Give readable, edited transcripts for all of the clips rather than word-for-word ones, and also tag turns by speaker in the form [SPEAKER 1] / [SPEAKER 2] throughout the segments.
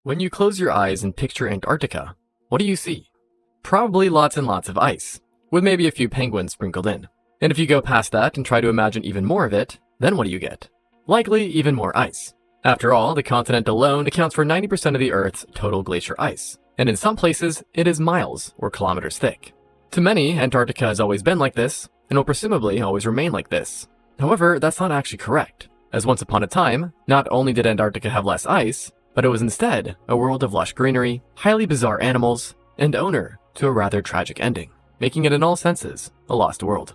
[SPEAKER 1] When you close your eyes and picture Antarctica, what do you see? Probably lots and lots of ice, with maybe a few penguins sprinkled in. And if you go past that and try to imagine even more of it, then what do you get? Likely even more ice. After all, the continent alone accounts for 90% of the Earth's total glacier ice, and in some places, it is miles or kilometers thick. To many, Antarctica has always been like this, and will presumably always remain like this. However, that's not actually correct, as once upon a time, not only did Antarctica have less ice, but it was instead a world of lush greenery, highly bizarre animals, and owner to a rather tragic ending, making it in all senses a lost world.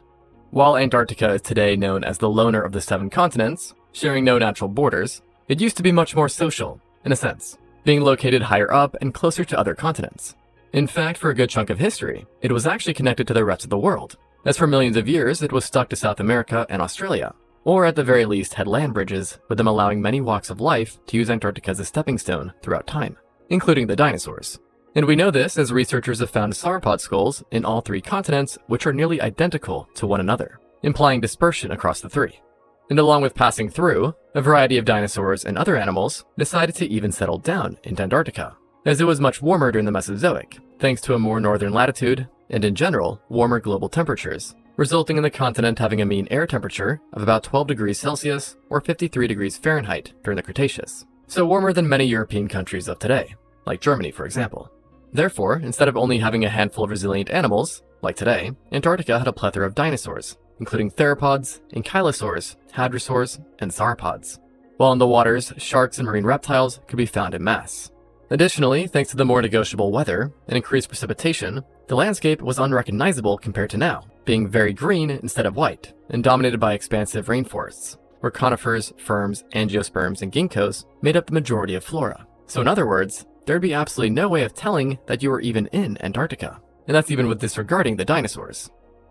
[SPEAKER 1] While Antarctica is today known as the loner of the 7 continents, sharing no natural borders, it used to be much more social, in a sense, being located higher up and closer to other continents. In fact, for a good chunk of history, it was actually connected to the rest of the world, as for millions of years it was stuck to South America and Australia, or at the very least had land bridges, with them allowing many walks of life to use Antarctica as a stepping stone throughout time, including the dinosaurs. And we know this as researchers have found sauropod skulls in all 3 continents which are nearly identical to one another, implying dispersion across the 3. And along with passing through, a variety of dinosaurs and other animals decided to even settle down in Antarctica, as it was much warmer during the Mesozoic, thanks to a more northern latitude, and in general, warmer global temperatures, resulting in the continent having a mean air temperature of about 12 degrees Celsius or 53 degrees Fahrenheit during the Cretaceous, so warmer than many European countries of today, like Germany for example. Therefore, instead of only having a handful of resilient animals, like today, Antarctica had a plethora of dinosaurs, including theropods, ankylosaurs, hadrosaurs, and sauropods, while in the waters, sharks and marine reptiles could be found in mass. Additionally, thanks to the more negotiable weather and increased precipitation, the landscape was unrecognizable compared to now, being very green instead of white, and dominated by expansive rainforests, where conifers, ferns, angiosperms, and ginkgos made up the majority of flora. So in other words, there'd be absolutely no way of telling that you were even in Antarctica, and that's even with disregarding the dinosaurs.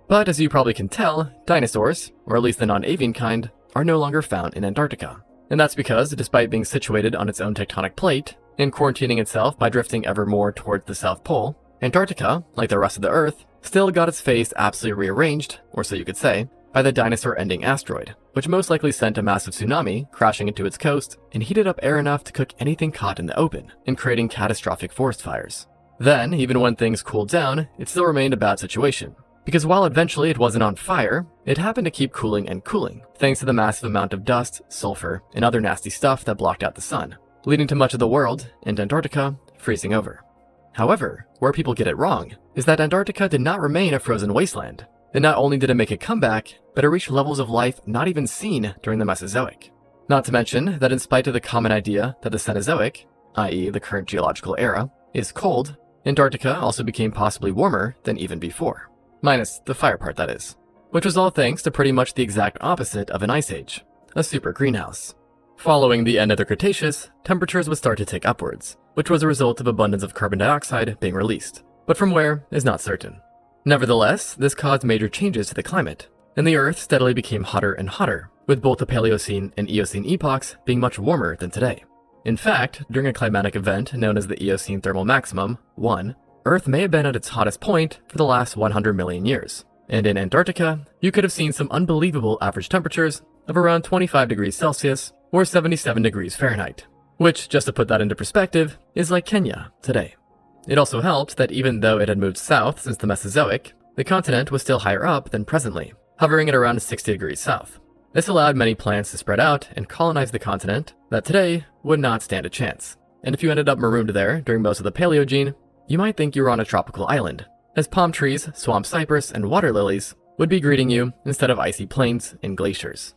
[SPEAKER 1] But as you probably can tell, dinosaurs, or at least the non-avian kind, are no longer found in Antarctica. And that's because, despite being situated on its own tectonic plate, and quarantining itself by drifting ever more towards the South Pole, Antarctica, like the rest of the Earth, still got its face absolutely rearranged, or so you could say, by the dinosaur-ending asteroid, which most likely sent a massive tsunami crashing into its coast and heated up air enough to cook anything caught in the open, and creating catastrophic forest fires. Then, even when things cooled down, it still remained a bad situation, because while eventually it wasn't on fire, it happened to keep cooling and cooling, thanks to the massive amount of dust, sulfur, and other nasty stuff that blocked out the sun, leading to much of the world, and Antarctica, freezing over. However, where people get it wrong is that Antarctica did not remain a frozen wasteland, and not only did it make a comeback, but it reached levels of life not even seen during the Mesozoic. Not to mention that in spite of the common idea that the Cenozoic, i.e. the current geological era, is cold, Antarctica also became possibly warmer than even before. Minus the fire part, that is. Which was all thanks to pretty much the exact opposite of an ice age, a super greenhouse. Following the end of the Cretaceous, temperatures would start to tick upwards, which was a result of abundance of carbon dioxide being released, but from where is not certain. Nevertheless, this caused major changes to the climate, and the Earth steadily became hotter and hotter, with both the Paleocene and Eocene epochs being much warmer than today. In fact, during a climatic event known as the Eocene thermal maximum, 1, Earth may have been at its hottest point for the last 100 million years, and in Antarctica, you could have seen some unbelievable average temperatures of around 25 degrees Celsius or 77 degrees Fahrenheit, which, just to put that into perspective, is like Kenya today. It also helped that even though it had moved south since the Mesozoic, the continent was still higher up than presently, hovering at around 60 degrees south. This allowed many plants to spread out and colonize the continent that today would not stand a chance. And if you ended up marooned there during most of the Paleogene, you might think you were on a tropical island, as palm trees, swamp cypress, and water lilies would be greeting you instead of icy plains and glaciers.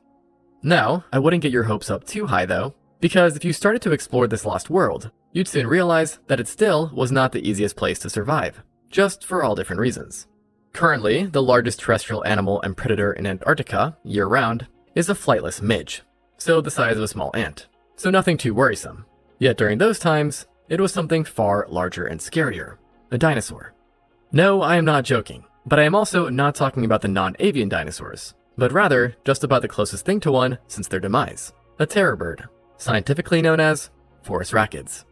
[SPEAKER 1] Now, I wouldn't get your hopes up too high though, because if you started to explore this lost world, you'd soon realize that it still was not the easiest place to survive, just for all different reasons. Currently, the largest terrestrial animal and predator in Antarctica, year-round, is a flightless midge, so the size of a small ant, so nothing too worrisome. Yet during those times, it was something far larger and scarier, a dinosaur. No, I am not joking, but I am also not talking about the non-avian dinosaurs, but rather just about the closest thing to one since their demise, a terror bird, scientifically known as forest racids.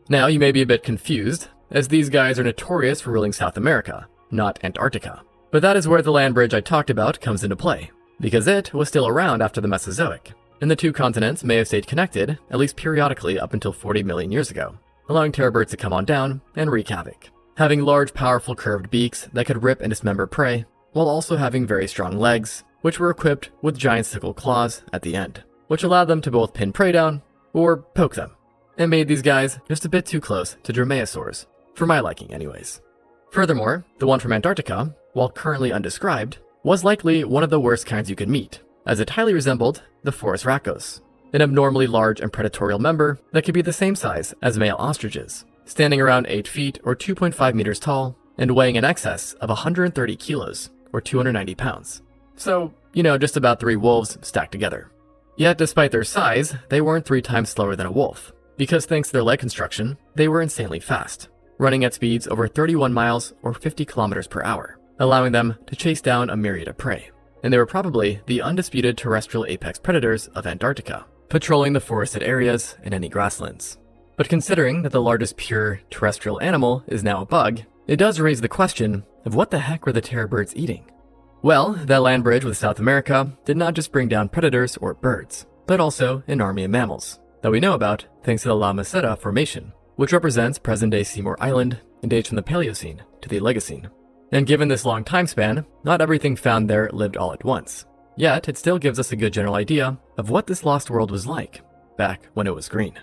[SPEAKER 1] Now you may be a bit confused, as these guys are notorious for ruling South America, not Antarctica. But that is where the land bridge I talked about comes into play, because it was still around after the Mesozoic, and the 2 continents may have stayed connected, at least periodically up until 40 million years ago. allowing terror birds to come on down and wreak havoc. Having large, powerful curved beaks that could rip and dismember prey, while also having very strong legs, which were equipped with giant sickle claws at the end, which allowed them to both pin prey down or poke them. It made these guys just a bit too close to dromaeosaurs, for my liking anyways. Furthermore, the one from Antarctica, while currently undescribed, was likely one of the worst kinds you could meet, as it highly resembled the Forus racos, an abnormally large and predatorial member that could be the same size as male ostriches, standing around 8 feet or 2.5 meters tall and weighing in excess of 130 kilos or 290 pounds. So, just about 3 wolves stacked together. Yet despite their size, they weren't 3 times slower than a wolf, because thanks to their leg construction, they were insanely fast, running at speeds over 31 miles or 50 kilometers per hour, allowing them to chase down a myriad of prey. And they were probably the undisputed terrestrial apex predators of Antarctica, patrolling the forested areas and any grasslands. But considering that the largest pure terrestrial animal is now a bug, it does raise the question of what the heck were the terror birds eating? Well, that land bridge with South America did not just bring down predators or birds, but also an army of mammals that we know about thanks to the La Meseta Formation, which represents present-day Seymour Island and dates from the Paleocene to the Oligocene. And given this long time span, not everything found there lived all at once. Yet, it still gives us a good general idea of what this lost world was like back when it was green.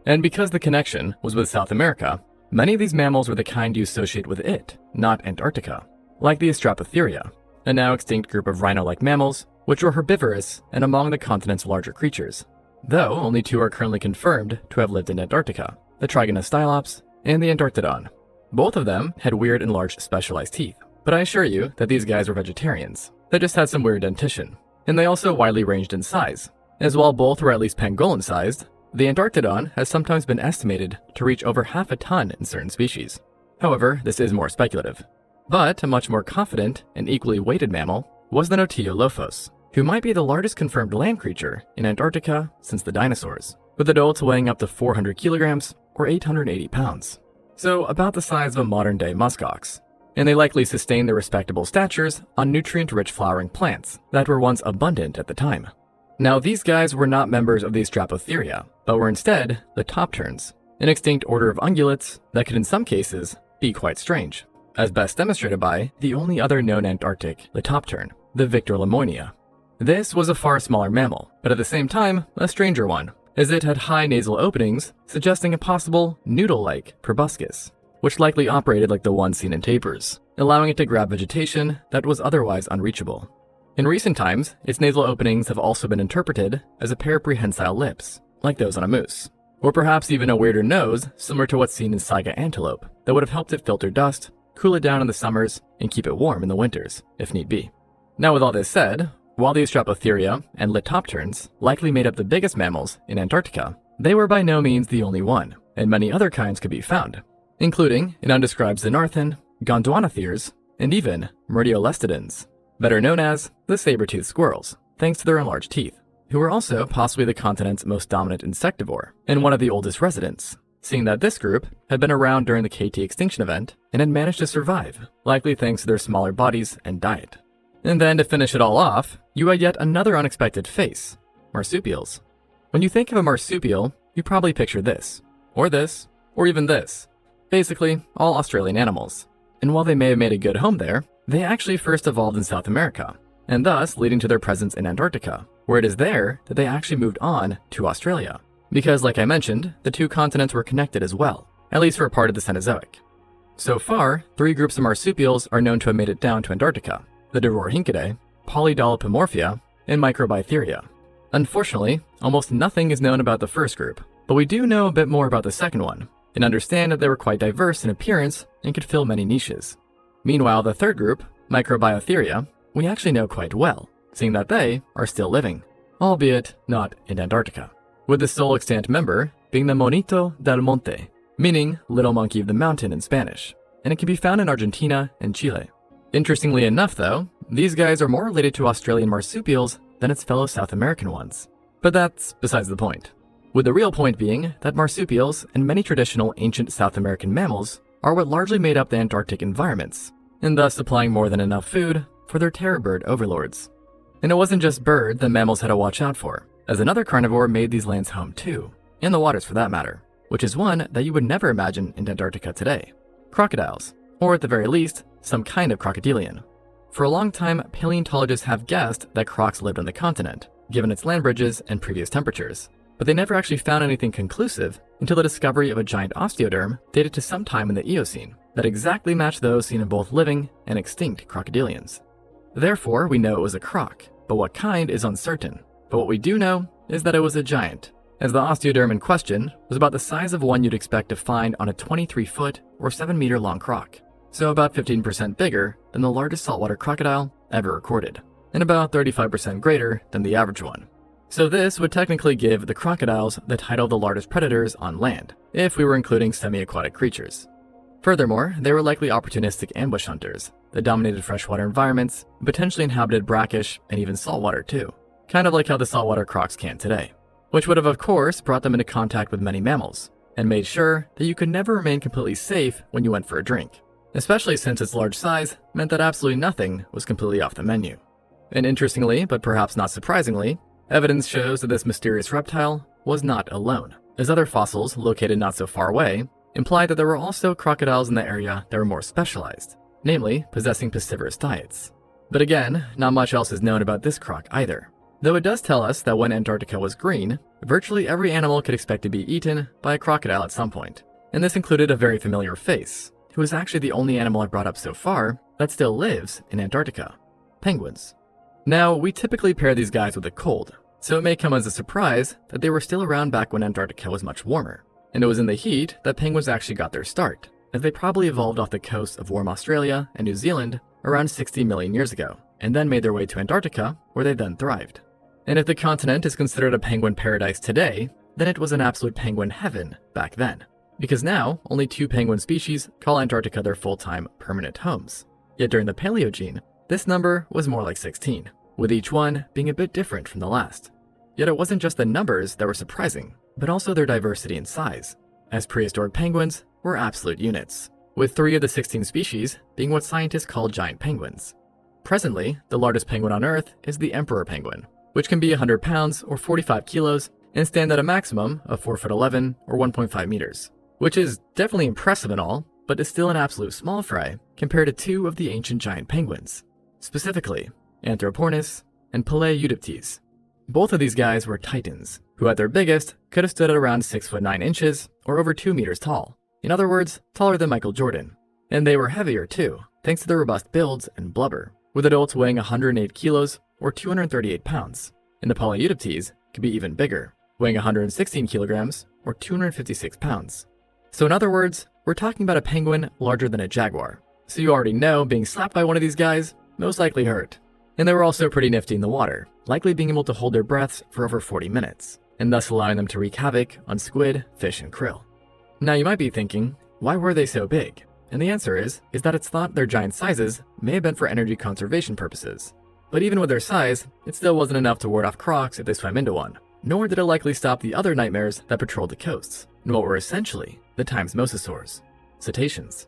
[SPEAKER 1] And because the connection was with South America, many of these mammals were the kind you associate with it, not Antarctica, like the Astrapotheria, a now extinct group of rhino-like mammals, which were herbivorous and among the continent's larger creatures. Though only 2 are currently confirmed to have lived in Antarctica, the Trigonostylops and the Antarctodon. Both of them had weird and large specialized teeth, but I assure you that these guys were vegetarians. They just had some weird dentition, and they also widely ranged in size, as while both were at least pangolin-sized. The Antarctodon has sometimes been estimated to reach over half a ton in certain species. However, this is more speculative. But a much more confident and equally weighted mammal was the Nautilolophos, who might be the largest confirmed land creature in Antarctica since the dinosaurs, with adults weighing up to 400 kilograms or 880 pounds. So about the size of a modern-day muskox. And they likely sustained their respectable statures on nutrient-rich flowering plants that were once abundant at the time. Now, these guys were not members of the Astrapotheria, but were instead the Topterns, an extinct order of ungulates that could in some cases be quite strange, as best demonstrated by the only other known Antarctic Leptoptern, the Victor Lemoynia. This was a far smaller mammal, but at the same time, a stranger one, as it had high nasal openings, suggesting a possible noodle-like proboscis, which likely operated like the one seen in tapirs, allowing it to grab vegetation that was otherwise unreachable. In recent times, its nasal openings have also been interpreted as a pair of prehensile lips, like those on a moose, or perhaps even a weirder nose similar to what's seen in saiga antelope that would have helped it filter dust, cool it down in the summers, and keep it warm in the winters, if need be. Now with all this said, while the Astrapotheria and Leptopterns likely made up the biggest mammals in Antarctica, they were by no means the only one, and many other kinds could be found, including an undescribed Xenarthran, Gondwanatheres, and even Myrtiolestidans, better known as the saber-toothed squirrels, thanks to their enlarged teeth, who were also possibly the continent's most dominant insectivore and one of the oldest residents, seeing that this group had been around during the KT extinction event and had managed to survive, likely thanks to their smaller bodies and diet. And then to finish it all off, you had yet another unexpected face, marsupials. When you think of a marsupial, you probably picture this, or even this. Basically, all Australian animals. And while they may have made a good home there, they actually first evolved in South America, and thus leading to their presence in Antarctica, where it is there that they actually moved on to Australia. Because like I mentioned, the 2 continents were connected as well, at least for a part of the Cenozoic. So far, 3 groups of marsupials are known to have made it down to Antarctica: the Dororhynchidae, Polydolopomorphia, and Microbitheria. Unfortunately, almost nothing is known about the first group, but we do know a bit more about the second one, and understand that they were quite diverse in appearance and could fill many niches. Meanwhile, the third group, Microbitheria, we actually know quite well, seeing that they are still living, albeit not in Antarctica, with the sole extant member being the Monito del Monte, meaning little monkey of the mountain in Spanish, and it can be found in Argentina and Chile. Interestingly enough though, these guys are more related to Australian marsupials than its fellow South American ones. But that's besides the point. With the real point being that marsupials and many traditional ancient South American mammals are what largely made up the Antarctic environments, and thus supplying more than enough food for their terror bird overlords. And it wasn't just bird that mammals had to watch out for, as another carnivore made these lands home too, and the waters for that matter. which is one that you would never imagine in Antarctica today: crocodiles, or at the very least, some kind of crocodilian. For a long time, paleontologists have guessed that crocs lived on the continent, given its land bridges and previous temperatures. But they never actually found anything conclusive until the discovery of a giant osteoderm dated to some time in the Eocene that exactly matched those seen in both living and extinct crocodilians. Therefore, we know it was a croc, but what kind is uncertain. But what we do know is that it was a giant, as the osteoderm in question was about the size of one you'd expect to find on a 23-foot or 7-meter long croc, so about 15% bigger than the largest saltwater crocodile ever recorded, and about 35% greater than the average one. So this would technically give the crocodiles the title of the largest predators on land, if we were including semi-aquatic creatures. Furthermore, they were likely opportunistic ambush hunters that dominated freshwater environments, potentially inhabited brackish and even saltwater too, kind of like how the saltwater crocs can today, which would have of course brought them into contact with many mammals, and made sure that you could never remain completely safe when you went for a drink, especially since its large size meant that absolutely nothing was completely off the menu. And interestingly, but perhaps not surprisingly, evidence shows that this mysterious reptile was not alone, as other fossils located not so far away imply that there were also crocodiles in the area that were more specialized, namely possessing piscivorous diets. But again, not much else is known about this croc either, though it does tell us that when Antarctica was green, virtually every animal could expect to be eaten by a crocodile at some point, and this included a very familiar face, who is actually the only animal I've brought up so far that still lives in Antarctica: penguins. Now, we typically pair these guys with the cold, so it may come as a surprise that they were still around back when Antarctica was much warmer. And it was in the heat that penguins actually got their start, as they probably evolved off the coasts of warm Australia and New Zealand around 60 million years ago, and then made their way to Antarctica, where they then thrived. And if the continent is considered a penguin paradise today, then it was an absolute penguin heaven back then, because now only 2 penguin species call Antarctica their full-time permanent homes. Yet during the Paleogene, this number was more like 16, with each one being a bit different from the last. Yet it wasn't just the numbers that were surprising, but also their diversity in size, as prehistoric penguins were absolute units, with 3 of the 16 species being what scientists call giant penguins. Presently, the largest penguin on Earth is the emperor penguin, which can be 100 pounds or 45 kilos and stand at a maximum of 4'11" or 1.5 meters, which is definitely impressive and all, but is still an absolute small fry compared to 2 of the ancient giant penguins, specifically Anthropornis and Palaeodyptes. Both of these guys were titans, who at their biggest could have stood at around 6'9" or over 2 meters tall. In other words, taller than Michael Jordan. And they were heavier too, thanks to their robust builds and blubber, with adults weighing 108 kilos or 238 pounds. And the Palaeodyptes could be even bigger, weighing 116 kilograms or 256 pounds. So in other words, we're talking about a penguin larger than a jaguar. So you already know being slapped by one of these guys most likely hurt. And they were also pretty nifty in the water, likely being able to hold their breaths for over 40 minutes, and thus allowing them to wreak havoc on squid, fish, and krill. Now you might be thinking, why were they so big? And the answer is that it's thought their giant sizes may have been for energy conservation purposes. But even with their size, it still wasn't enough to ward off crocs if they swam into one, nor did it likely stop the other nightmares that patrolled the coasts, and what were essentially the time's mosasaurs, cetaceans.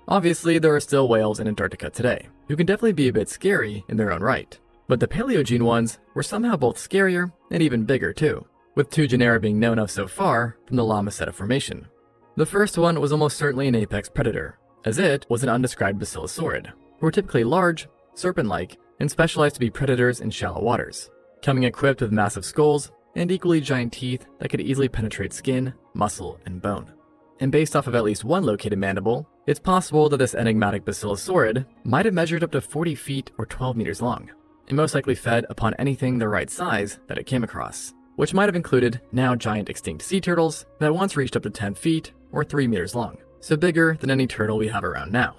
[SPEAKER 1] Obviously, there are still whales in Antarctica today, who can definitely be a bit scary in their own right. But the Paleogene ones were somehow both scarier and even bigger too, with 2 genera being known of so far from the La Meseta Formation. The first one was almost certainly an apex predator, as it was an undescribed basilosaurid, who were typically large, serpent-like, and specialized to be predators in shallow waters, coming equipped with massive skulls and equally giant teeth that could easily penetrate skin, muscle, and bone. And based off of at least one located mandible, it's possible that this enigmatic basilosaurid might have measured up to 40 feet or 12 meters long, and most likely fed upon anything the right size that it came across, which might have included now giant extinct sea turtles that once reached up to 10 feet or 3 meters long, so bigger than any turtle we have around now.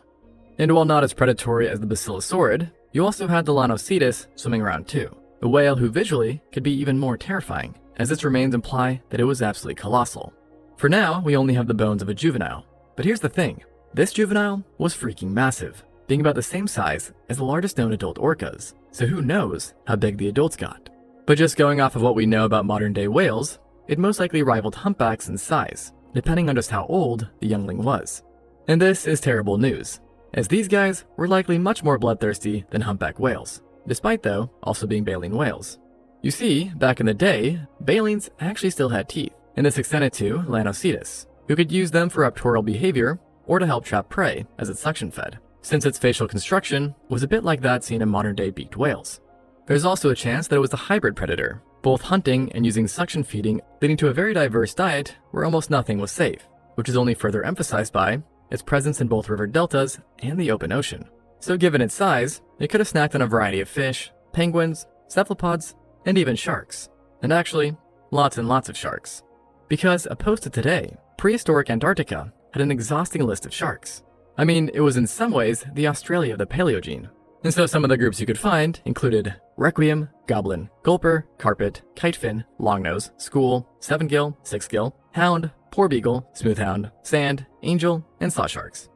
[SPEAKER 1] And while not as predatory as the basilosaurid, you also had the Lanocetus swimming around too, a whale who visually could be even more terrifying, as its remains imply that it was absolutely colossal. For now, we only have the bones of a juvenile, but here's the thing, this juvenile was freaking massive, being about the same size as the largest known adult orcas, so who knows how big the adults got. But just going off of what we know about modern day whales, it most likely rivaled humpbacks in size, depending on just how old the youngling was. And this is terrible news, as these guys were likely much more bloodthirsty than humpback whales, despite though also being baleen whales. You see, back in the day, baleen's actually still had teeth, and this extended to Lanocetus, who could use them for raptorial behavior or to help trap prey as it suction fed, since its facial construction was a bit like that seen in modern-day beaked whales. There's also a chance that it was a hybrid predator, both hunting and using suction feeding, leading to a very diverse diet where almost nothing was safe, which is only further emphasized by its presence in both river deltas and the open ocean. So given its size, it could have snacked on a variety of fish, penguins, cephalopods, and even sharks. And actually, lots and lots of sharks. Because opposed to today, prehistoric Antarctica had an exhausting list of sharks. I mean, it was in some ways the Australia of the Paleogene. And so some of the groups you could find included requiem, goblin, gulper, carpet, kitefin, longnose, school, seven-gill, six-gill, hound, poor beagle, smoothhound, sand, angel, and saw sharks.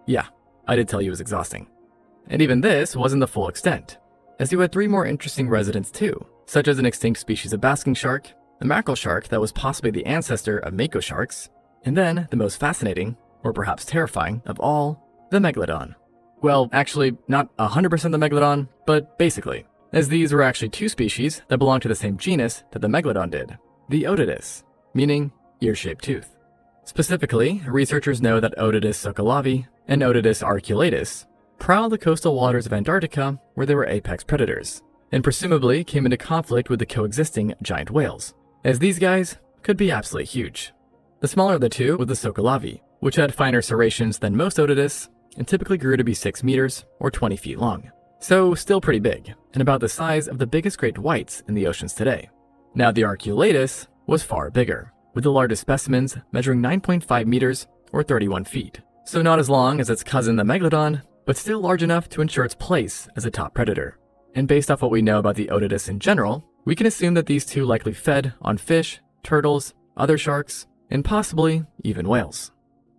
[SPEAKER 1] Yeah, I did tell you it was exhausting. And even this wasn't the full extent, as you had 3 more interesting residents too, such as an extinct species of basking shark, a mackerel shark that was possibly the ancestor of mako sharks, and then the most fascinating, or perhaps terrifying, of all, the megalodon. Well, actually, not 100% the megalodon, but basically, as these were actually 2 species that belonged to the same genus that the megalodon did, the Otodus, meaning ear-shaped tooth. Specifically, researchers know that Otodus sokolovi and Otodus arculatus prowled the coastal waters of Antarctica where they were apex predators, and presumably came into conflict with the coexisting giant whales, as these guys could be absolutely huge. The smaller of the 2 was the sokolovi, which had finer serrations than most Otodus and typically grew to be 6 meters or 20 feet long. So still pretty big, and about the size of the biggest great whites in the oceans today. Now the arculatus was far bigger, with the largest specimens measuring 9.5 meters or 31 feet. So not as long as its cousin the megalodon, but still large enough to ensure its place as a top predator. And based off what we know about the Otodus in general, we can assume that these 2 likely fed on fish, turtles, other sharks, and possibly even whales.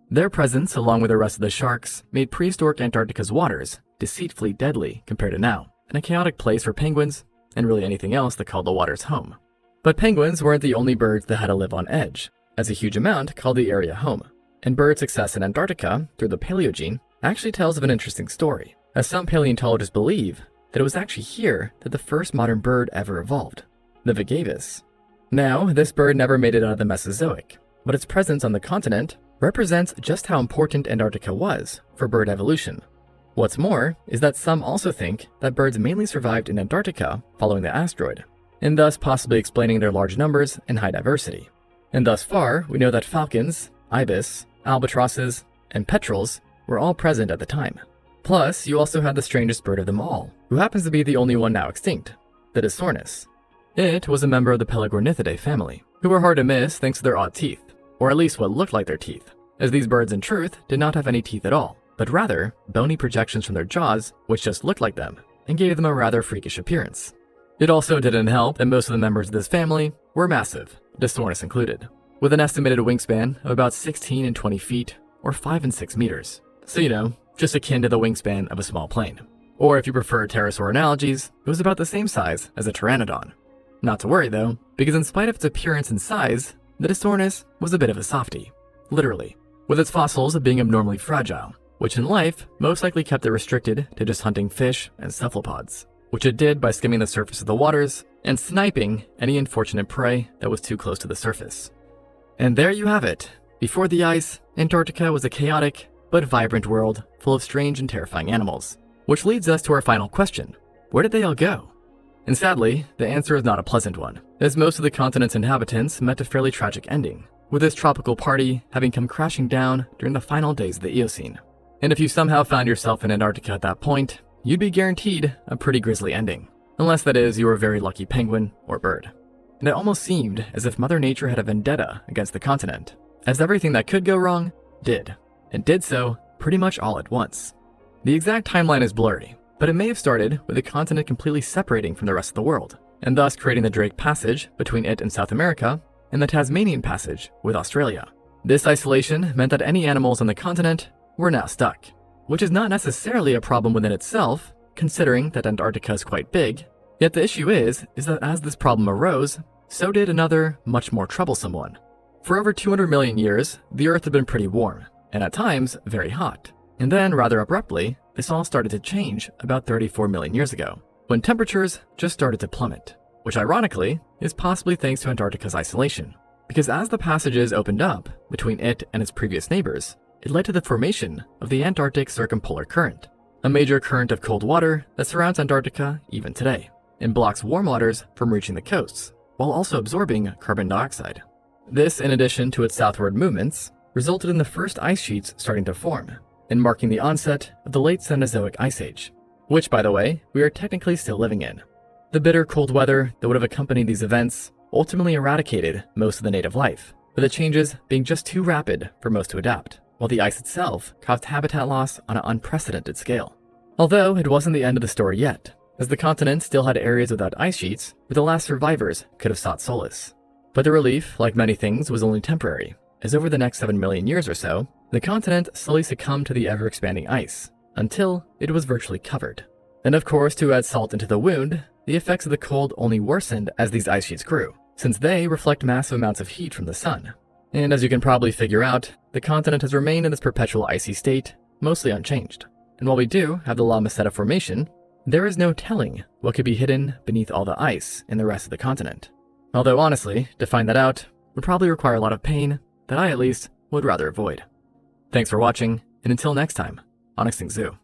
[SPEAKER 1] Their presence, along with the rest of the sharks, made prehistoric Antarctica's waters deceitfully deadly compared to now, and a chaotic place for penguins, and really anything else that called the waters home. But penguins weren't the only birds that had to live on edge, as a huge amount called the area home. And bird success in Antarctica, through the Paleogene, actually tells of an interesting story, as some paleontologists believe that it was actually here that the first modern bird ever evolved, the Vagavus. Now, this bird never made it out of the Mesozoic, but its presence on the continent represents just how important Antarctica was for bird evolution. What's more is that some also think that birds mainly survived in Antarctica following the asteroid, and thus possibly explaining their large numbers and high diversity. And thus far, we know that falcons, ibis, albatrosses, and petrels were all present at the time. Plus, you also had the strangest bird of them all, who happens to be the only one now extinct, the Disornis. It was a member of the Pelagornithidae family, who were hard to miss thanks to their odd teeth, or at least what looked like their teeth, as these birds in truth did not have any teeth at all, but rather bony projections from their jaws which just looked like them, and gave them a rather freakish appearance. It also didn't help that most of the members of this family were massive, Disornis included, with an estimated wingspan of about 16 and 20 feet, or 5 and 6 meters. So just akin to the wingspan of a small plane. Or if you prefer pterosaur analogies, it was about the same size as a pteranodon. Not to worry though, because in spite of its appearance and size, the Disornis was a bit of a softie, literally, with its fossils being abnormally fragile, which in life most likely kept it restricted to just hunting fish and cephalopods, which it did by skimming the surface of the waters and sniping any unfortunate prey that was too close to the surface. And there you have it. Before the ice, Antarctica was a chaotic but vibrant world full of strange and terrifying animals, which leads us to our final question. Where did they all go? And sadly, the answer is not a pleasant one, as most of the continent's inhabitants met a fairly tragic ending, with this tropical party having come crashing down during the final days of the Eocene. And if you somehow found yourself in Antarctica at that point, you'd be guaranteed a pretty grisly ending, unless that is you were a very lucky penguin or bird. And it almost seemed as if Mother Nature had a vendetta against the continent, as everything that could go wrong did, and did so pretty much all at once. The exact timeline is blurry, but it may have started with the continent completely separating from the rest of the world, and thus creating the Drake Passage between it and South America, and the Tasmanian Passage with Australia. This isolation meant that any animals on the continent were now stuck, which is not necessarily a problem within itself, considering that Antarctica is quite big. Yet the issue is that as this problem arose, so did another, much more troublesome one. For over 200 million years, the Earth had been pretty warm, and at times very hot. And then, rather abruptly, this all started to change about 34 million years ago, when temperatures just started to plummet, which ironically is possibly thanks to Antarctica's isolation. because as the passages opened up between it and its previous neighbors, it led to the formation of the Antarctic Circumpolar Current, a major current of cold water that surrounds Antarctica even today, and blocks warm waters from reaching the coasts, while also absorbing carbon dioxide. This, in addition to its southward movements, resulted in the first ice sheets starting to form, and marking the onset of the late Cenozoic Ice Age, which, by the way, we are technically still living in. The bitter cold weather that would have accompanied these events ultimately eradicated most of the native life, with the changes being just too rapid for most to adapt, while the ice itself caused habitat loss on an unprecedented scale. Although it wasn't the end of the story yet, as the continent still had areas without ice sheets where the last survivors could have sought solace. But the relief, like many things, was only temporary, as over the next 7 million years or so, the continent slowly succumbed to the ever-expanding ice, until it was virtually covered. And of course, to add salt into the wound, the effects of the cold only worsened as these ice sheets grew, since they reflect massive amounts of heat from the sun. And as you can probably figure out, the continent has remained in this perpetual icy state, mostly unchanged. And while we do have the La Meseta Formation, there is no telling what could be hidden beneath all the ice in the rest of the continent. Although honestly, to find that out would probably require a lot of pain that I at least would rather avoid. Thanks for watching, and until next time on Extinct Zoo.